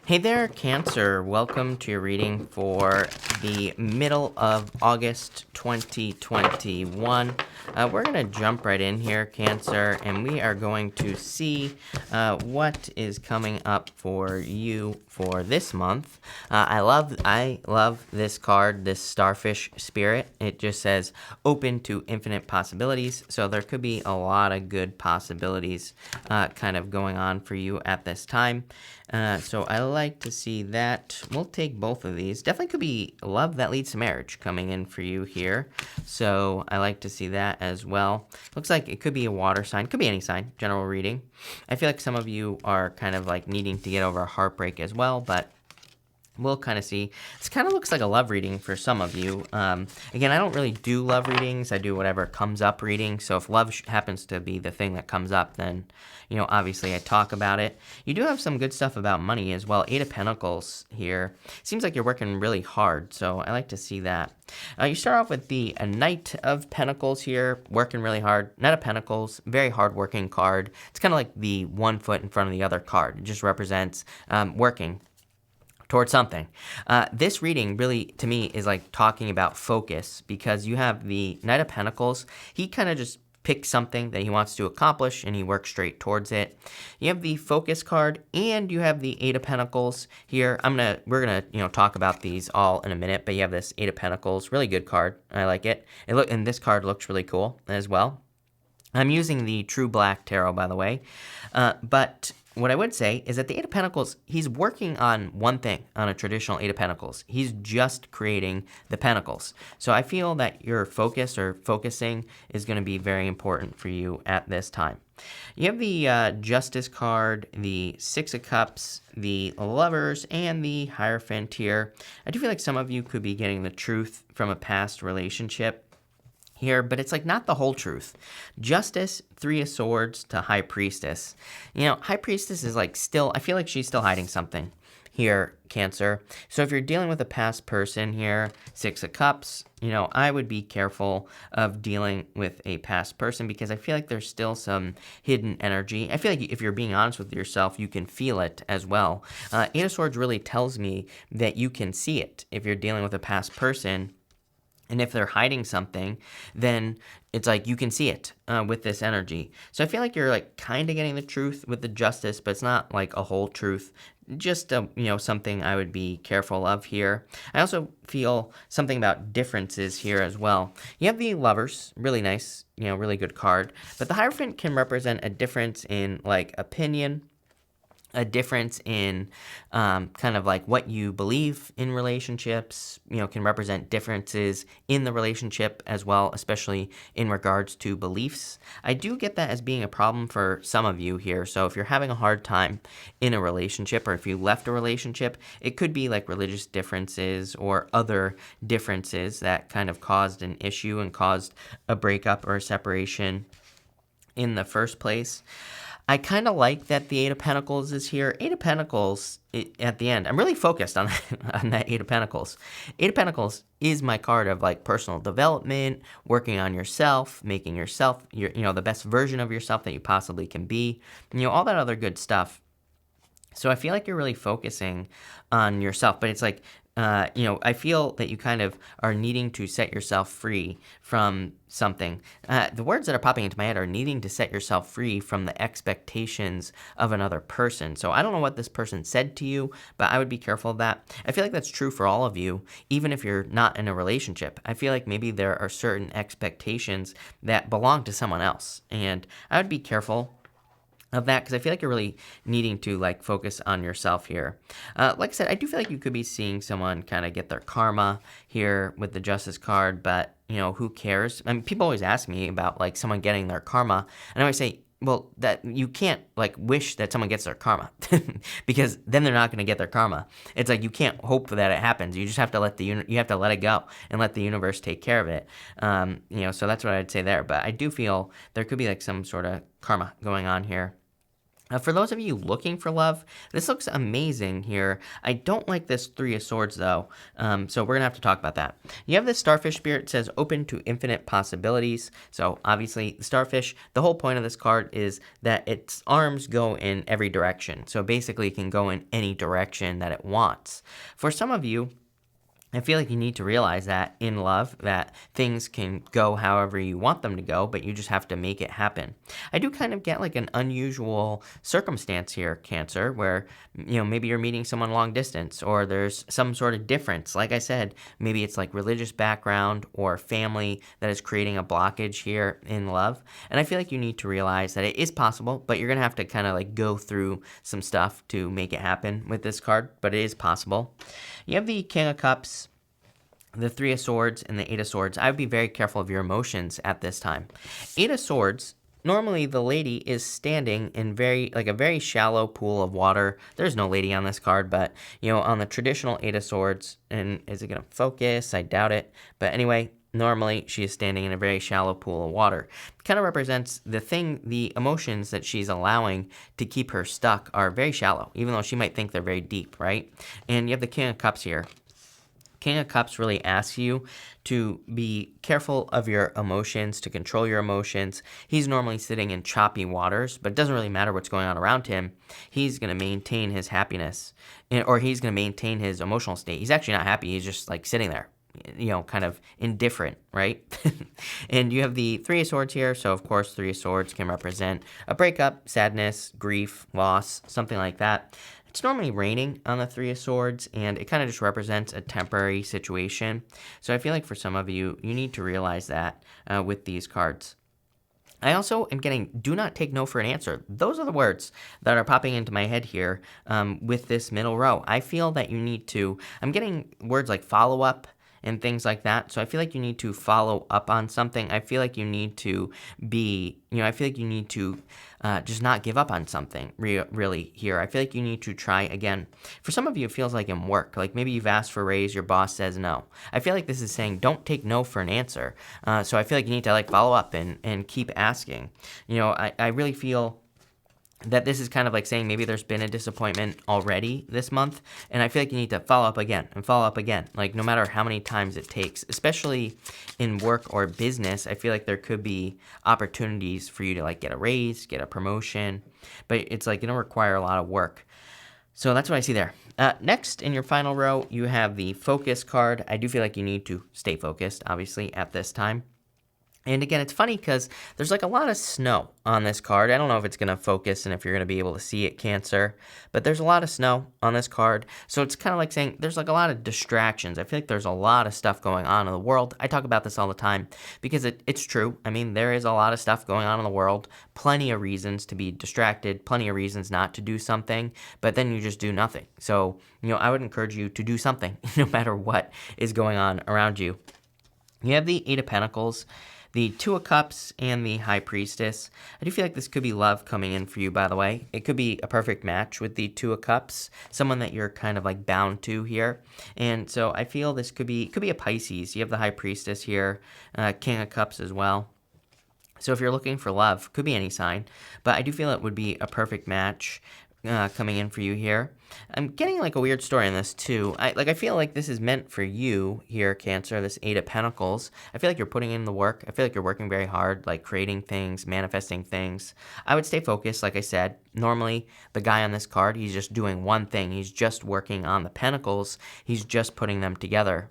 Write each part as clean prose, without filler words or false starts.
Hey there, Cancer. Welcome to your reading for the middle of August 2021. We're going to jump right in here, Cancer, and we are going to see what is coming up for you for this month. I love this card, this Starfish Spirit. It just says open to infinite possibilities. So there could be a lot of good possibilities kind of going on for you at this time. So I like to see that. We'll take both of these. Definitely could be love that leads to marriage coming in for you here. So I like to see that as well. Looks like it could be a water sign. Could be any sign. General reading. I feel like some of you are kind of like needing to get over a heartbreak as well, but we'll kind of see. This kind of looks like a love reading for some of you. Again, I don't really do love readings. I do whatever comes up reading. So if love happens to be the thing that comes up, then, obviously I talk about it. You do have some good stuff about money as well. 8 of Pentacles here. Seems like you're working really hard. So I like to see that. You start off with the Knight of Pentacles here, working really hard. Knight of Pentacles, very hard-working card. It's kind of like the one foot in front of the other card. It just represents working towards something. This reading really, to me, is like talking about focus because you have the Knight of Pentacles. He kind of just picks something that he wants to accomplish and he works straight towards it. You have the focus card and you have the 8 of Pentacles here. We're gonna talk about these all in a minute, but you have this 8 of Pentacles, really good card. I like it. And this card looks really cool as well. I'm using the True Black Tarot, by the way, but what I would say is that the 8 of Pentacles, he's working on one thing on a traditional 8 of Pentacles. He's just creating the Pentacles. So I feel that your focus or focusing is going to be very important for you at this time. You have the Justice card, the 6 of Cups, the Lovers, and the Hierophant here. I do feel like some of you could be getting the truth from a past relationship here, but it's like not the whole truth. Justice, 3 of Swords to High Priestess. High Priestess is like still, I feel like she's still hiding something here, Cancer. So if you're dealing with a past person here, 6 of Cups, I would be careful of dealing with a past person because I feel like there's still some hidden energy. I feel like if you're being honest with yourself, you can feel it as well. 8 of Swords really tells me that you can see it if you're dealing with a past person. And if they're hiding something, then it's like you can see it with this energy. So I feel like you're like kind of getting the truth with the Justice, but it's not like a whole truth. Just something I would be careful of here. I also feel something about differences here as well. You have the Lovers, really nice, really good card. But the Hierophant can represent a difference in like opinion, a difference in kind of like what you believe in relationships, can represent differences in the relationship as well, especially in regards to beliefs. I do get that as being a problem for some of you here. So if you're having a hard time in a relationship or if you left a relationship, it could be like religious differences or other differences that kind of caused an issue and caused a breakup or a separation in the first place. I kind of like that the 8 of Pentacles is here. 8 of Pentacles, at the end, I'm really focused on that 8 of Pentacles. 8 of Pentacles is my card of like personal development, working on yourself, making yourself, the best version of yourself that you possibly can be, all that other good stuff. So I feel like you're really focusing on yourself, but it's like, I feel that you kind of are needing to set yourself free from something. The words that are popping into my head are needing to set yourself free from the expectations of another person. So I don't know what this person said to you, but I would be careful of that. I feel like that's true for all of you, even if you're not in a relationship. I feel like maybe there are certain expectations that belong to someone else, and I would be careful of that because I feel like you're really needing to like focus on yourself here. Like I said, I do feel like you could be seeing someone kind of get their karma here with the Justice card, but who cares? I mean, people always ask me about like someone getting their karma, and I always say, well, that you can't like wish that someone gets their karma because then they're not going to get their karma. It's like you can't hope that it happens. You just have to let you have to let it go and let the universe take care of it. So that's what I'd say there. But I do feel there could be like some sort of karma going on here. For those of you looking for love, this looks amazing here. I don't like this Three of Swords, though, so we're going to have to talk about that. You have this starfish spirit, says open to infinite possibilities. So obviously, the starfish, the whole point of this card is that its arms go in every direction. So basically, it can go in any direction that it wants. For some of you, I feel like you need to realize that in love, that things can go however you want them to go, but you just have to make it happen. I do kind of get like an unusual circumstance here, Cancer, where, maybe you're meeting someone long distance or there's some sort of difference. Like I said, maybe it's like religious background or family that is creating a blockage here in love. And I feel like you need to realize that it is possible, but you're going to have to kind of like go through some stuff to make it happen with this card, but it is possible. You have the King of Cups, the Three of Swords, and the Eight of Swords. I would be very careful of your emotions at this time. Eight of Swords, normally the lady is standing in a very shallow pool of water. There's no lady on this card, but, on the traditional Eight of Swords, and is it going to focus? I doubt it. But anyway, normally she is standing in a very shallow pool of water. It kind of represents the emotions that she's allowing to keep her stuck are very shallow, even though she might think they're very deep, right? And you have the King of Cups here. King of Cups really asks you to be careful of your emotions, to control your emotions. He's normally sitting in choppy waters, but it doesn't really matter what's going on around him. He's going to maintain his happiness, or he's going to maintain his emotional state. He's actually not happy. He's just like sitting there, kind of indifferent, right? And you have the Three of Swords here. So, of course, Three of Swords can represent a breakup, sadness, grief, loss, something like that. It's normally raining on the Three of Swords, and it kind of just represents a temporary situation. So I feel like for some of you, you need to realize that with these cards. I also am getting do not take no for an answer. Those are the words that are popping into my head here with this middle row. I feel that you need to, I'm getting words like follow up and things like that. So I feel like you need to follow up on something. I feel like you need to just not give up on something really here. I feel like you need to try again. For some of you, it feels like in work, like maybe you've asked for a raise, your boss says no. I feel like this is saying don't take no for an answer. So I feel like you need to like follow up and keep asking. I really feel that this is kind of like saying maybe there's been a disappointment already this month, and I feel like you need to follow up again and follow up again, like no matter how many times it takes, especially in work or business. I feel like there could be opportunities for you to like get a raise, get a promotion, but it's like going to require a lot of work. So that's what I see there. Next, in your final row, you have the focus card. I do feel like you need to stay focused, obviously, at this time. And again, it's funny because there's like a lot of snow on this card. I don't know if it's going to focus and if you're going to be able to see it, Cancer, but there's a lot of snow on this card. So it's kind of like saying there's like a lot of distractions. I feel like there's a lot of stuff going on in the world. I talk about this all the time because it's true. I mean, there is a lot of stuff going on in the world, plenty of reasons to be distracted, plenty of reasons not to do something, but then you just do nothing. So, I would encourage you to do something no matter what is going on around you. You have the Eight of Pentacles, the Two of Cups, and the High Priestess. I do feel like this could be love coming in for you, by the way. It could be a perfect match with the Two of Cups, someone that you're kind of like bound to here. And so I feel this could be a Pisces. You have the High Priestess here, King of Cups as well. So if you're looking for love, could be any sign, but I do feel it would be a perfect match coming in for you here. I'm getting like a weird story on this too. I feel like this is meant for you here, Cancer, this Eight of Pentacles. I feel like you're putting in the work. I feel like you're working very hard, like creating things, manifesting things. I would stay focused, like I said. Normally, the guy on this card, he's just doing one thing. He's just working on the Pentacles. He's just putting them together.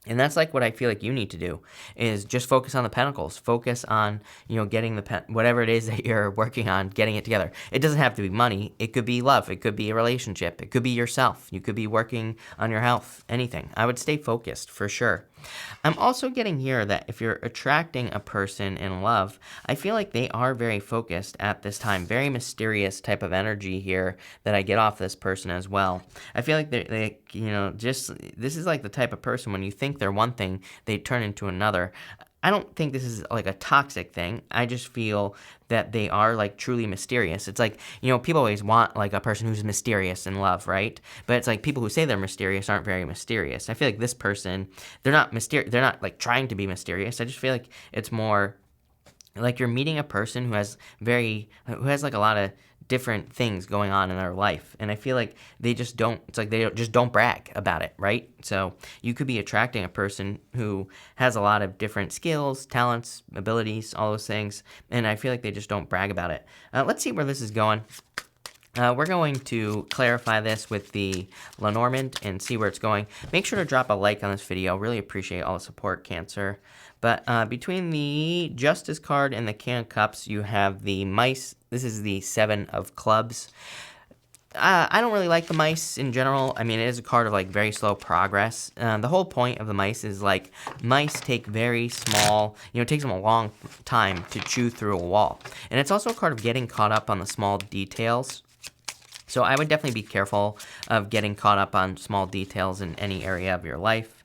And that's like what I feel like you need to do is just focus on the Pentacles. Focus on, getting whatever it is that you're working on, getting it together. It doesn't have to be money. It could be love. It could be a relationship. It could be yourself. You could be working on your health, anything. I would stay focused for sure. I'm also getting here that if you're attracting a person in love, I feel like they are very focused at this time. Very mysterious type of energy here that I get off this person as well. I feel like they this is like the type of person when you think they're one thing, they turn into another. I don't think this is like a toxic thing. I just feel that they are like truly mysterious. It's like, people always want like a person who's mysterious in love, right? But it's like people who say they're mysterious aren't very mysterious. I feel like this person, they're not like trying to be mysterious. I just feel like it's more like you're meeting a person who has like a lot of different things going on in their life. And I feel like they just don't, it's like they just don't brag about it, right? So you could be attracting a person who has a lot of different skills, talents, abilities, all those things. And I feel like they just don't brag about it. Let's see where this is going. We're going to clarify this with the Lenormand and see where it's going. Make sure to drop a like on this video. Really appreciate all the support, Cancer. But between the Justice card and the King of Cups, you have the Mice. This is the Seven of Clubs. I don't really like the Mice in general. I mean, it is a card of like very slow progress. The whole point of the Mice is like mice take very small, it takes them a long time to chew through a wall. And it's also a card of getting caught up on the small details. So I would definitely be careful of getting caught up on small details in any area of your life.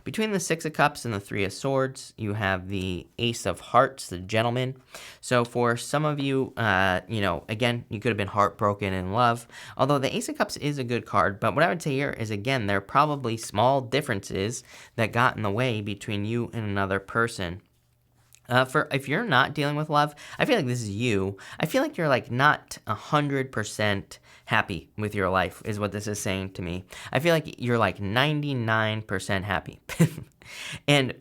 Between the Six of Cups and the Three of Swords, you have the Ace of Hearts, the Gentleman. So for some of you, again, you could have been heartbroken in love. Although the Ace of Cups is a good card, but what I would say here is, again, there are probably small differences that got in the way between you and another person. If you're not dealing with love, I feel like this is you. I feel like you're like not 100% happy with your life is what this is saying to me. I feel like you're like 99% happy. And,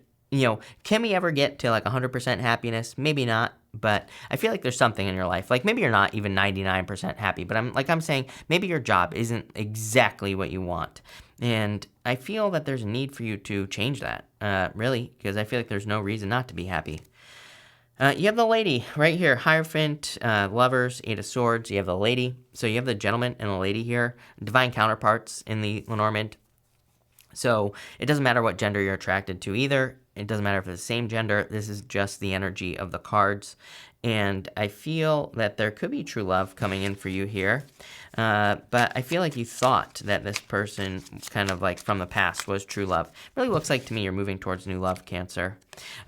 can we ever get to like 100% happiness? Maybe not, but I feel like there's something in your life. Like maybe you're not even 99% happy, but I'm saying maybe your job isn't exactly what you want. And I feel that there's a need for you to change that, really, because I feel like there's no reason not to be happy. You have the Lady right here, Hierophant, Lovers, Eight of Swords. You have the Lady. So you have the Gentleman and the Lady here, divine counterparts in the Lenormand. So it doesn't matter what gender you're attracted to either. It doesn't matter if it's the same gender. This is just the energy of the cards. And I feel that there could be true love coming in for you here. But I feel like you thought that this person kind of like from the past was true love. Really looks like to me you're moving towards new love, Cancer.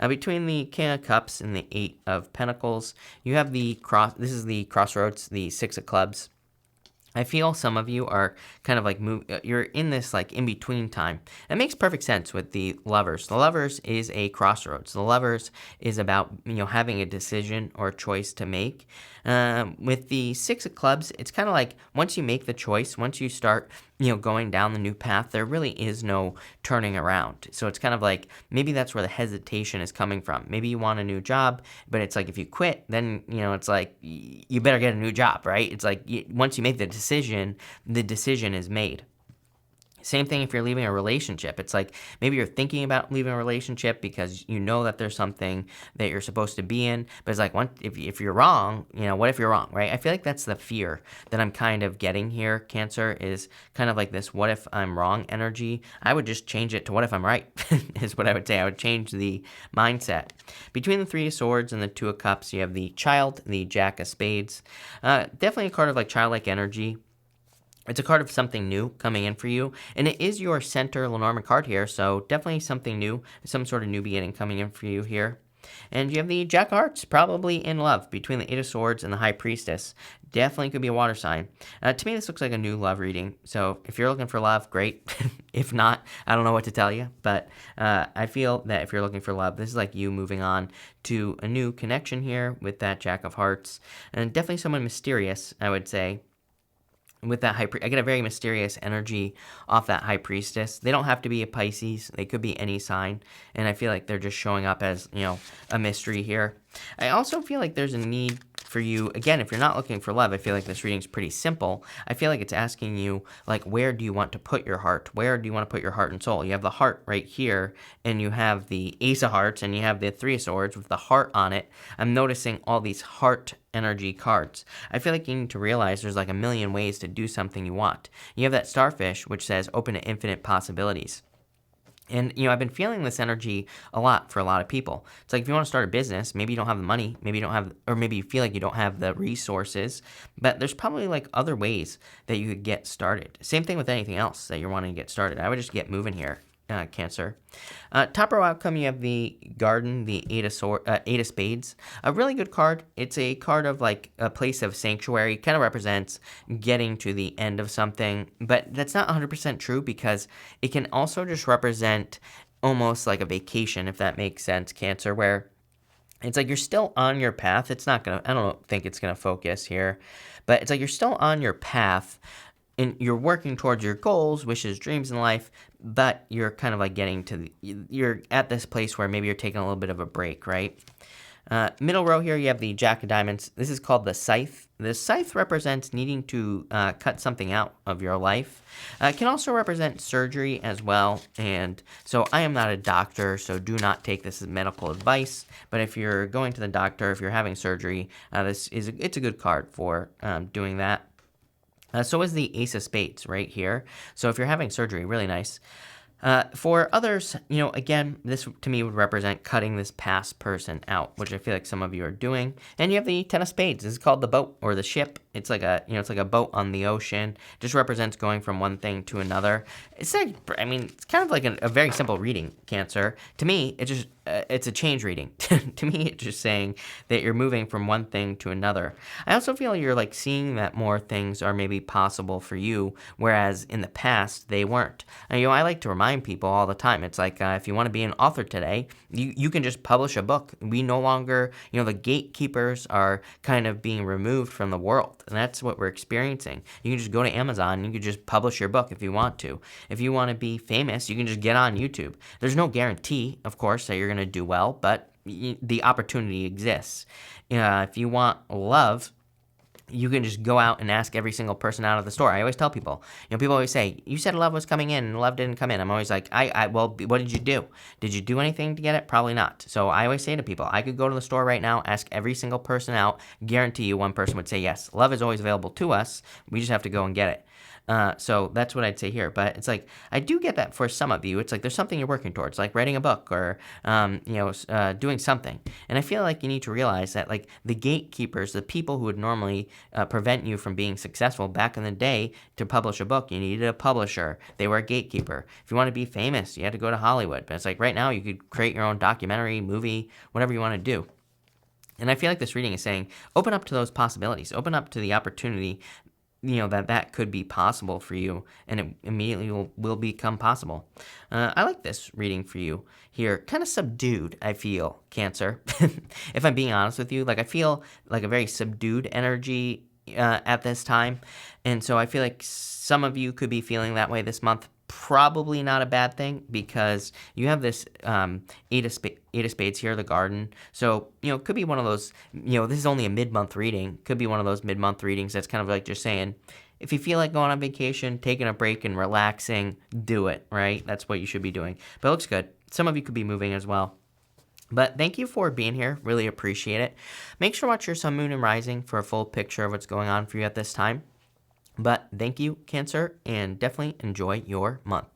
Between the King of Cups and the Eight of Pentacles, you have this is the Crossroads, the Six of Clubs. I feel some of you are kind of like you're in this like in between time. It makes perfect sense with the Lovers. The Lovers is a crossroads. The Lovers is about having a decision or a choice to make. With the Six of Clubs, it's kind of like once you make the choice, once you start going down the new path, there really is no turning around. So it's kind of like maybe that's where the hesitation is coming from. Maybe you want a new job, but it's like if you quit, then it's like you better get a new job, right? It's like once you make the decision is made. Same thing if you're leaving a relationship. It's like maybe you're thinking about leaving a relationship because you know that there's something that you're supposed to be in. But it's like, if you're wrong, what if you're wrong, right? I feel like that's the fear that I'm kind of getting here, Cancer, is kind of like this what if I'm wrong energy. I would just change it to what if I'm right, is what I would say. I would change the mindset. Between the Three of Swords and the Two of Cups, you have the Child, the Jack of Spades. Definitely a card of like childlike energy. It's a card of something new coming in for you, and it is your center Lenormand card here, so definitely something new, some sort of new beginning coming in for you here. And you have the Jack of Hearts, probably in love, between the Eight of Swords and the High Priestess. Definitely could be a water sign. To me, this looks like a new love reading, so if you're looking for love, great. If not, I don't know what to tell you, but I feel that if you're looking for love, this is like you moving on to a new connection here with that Jack of Hearts, and definitely someone mysterious, I would say. With that I get a very mysterious energy off that High Priestess. They don't have to be a Pisces. They could be any sign. And I feel like they're just showing up as, a mystery here. I also feel like there's a need for you, again, if you're not looking for love, I feel like this reading's pretty simple. I feel like it's asking you, like, where do you want to put your heart? Where do you want to put your heart and soul? You have the heart right here, and you have the Ace of Hearts, and you have the Three of Swords with the heart on it. I'm noticing all these heart energy cards. I feel like you need to realize there's like a million ways to do something you want. You have that Starfish, which says open to infinite possibilities. And, I've been feeling this energy a lot for a lot of people. It's like if you want to start a business, maybe you don't have the money, maybe you don't have, or maybe you feel like you don't have the resources, but there's probably like other ways that you could get started. Same thing with anything else that you're wanting to get started. I would just get moving here. Cancer. Top row outcome, you have the Garden, the Eight of Spades. A really good card. It's a card of like a place of sanctuary. Kind of represents getting to the end of something, but that's not 100% true because it can also just represent almost like a vacation, if that makes sense, Cancer, where It's like you're still on your path. It's not gonna, I don't think it's gonna focus here, but it's like you're still on your path and you're working towards your goals, wishes, dreams in life, but you're kind of like getting to you're at this place where maybe you're taking a little bit of a break, right? Middle row here, you have the Jack of Diamonds. This is called the Scythe. The Scythe represents needing to cut something out of your life. It can also represent surgery as well. And so I am not a doctor, so do not take this as medical advice. But if you're going to the doctor, if you're having surgery, it's a good card for doing that. So is the Ace of Spades right here. So if you're having surgery, really nice. For others, again, this to me would represent cutting this past person out, which I feel like some of you are doing. And you have the Ten of Spades. This is called the boat or the ship. It's like it's like a boat on the ocean. It just represents going from one thing to another. It's like, it's kind of like a very simple reading, Cancer. To me, it's a change reading. To me, it's just saying that you're moving from one thing to another. I also feel you're like seeing that more things are maybe possible for you, whereas in the past they weren't. And, I like to remind people all the time. It's like if you want to be an author today, you can just publish a book. We no longer, the gatekeepers are kind of being removed from the world. And that's what we're experiencing. You can just go to Amazon and you can just publish your book if you want to. If you want to be famous, you can just get on YouTube. There's no guarantee, of course, that you're going to do well, but the opportunity exists. If you want love, you can just go out and ask every single person out of the store. I always tell people, people always say, you said love was coming in and love didn't come in. I'm always like, well, what did you do? Did you do anything to get it? Probably not. So I always say to people, I could go to the store right now, ask every single person out, guarantee you one person would say yes. Love is always available to us. We just have to go and get it. So that's what I'd say here. But it's like, I do get that for some of you. It's like there's something you're working towards, like writing a book or, doing something. And I feel like you need to realize that like the gatekeepers, the people who would normally prevent you from being successful back in the day to publish a book, you needed a publisher. They were a gatekeeper. If you want to be famous, you had to go to Hollywood. But it's like right now you could create your own documentary, movie, whatever you want to do. And I feel like this reading is saying, open up to those possibilities, open up to the opportunity that could be possible for you, and it immediately will become possible. I like this reading for you here. Kind of subdued, I feel, Cancer. If I'm being honest with you, like I feel like a very subdued energy at this time, and so I feel like some of you could be feeling that way this month. Probably not a bad thing because you have this eight of spades here, the garden. So, it could be one of those, this is only a mid-month reading. Could be one of those mid-month readings that's kind of like just saying, if you feel like going on vacation, taking a break and relaxing, do it, right? That's what you should be doing. But it looks good. Some of you could be moving as well. But thank you for being here. Really appreciate it. Make sure to watch your sun, moon, and rising for a full picture of what's going on for you at this time. But thank you, Cancer, and definitely enjoy your month.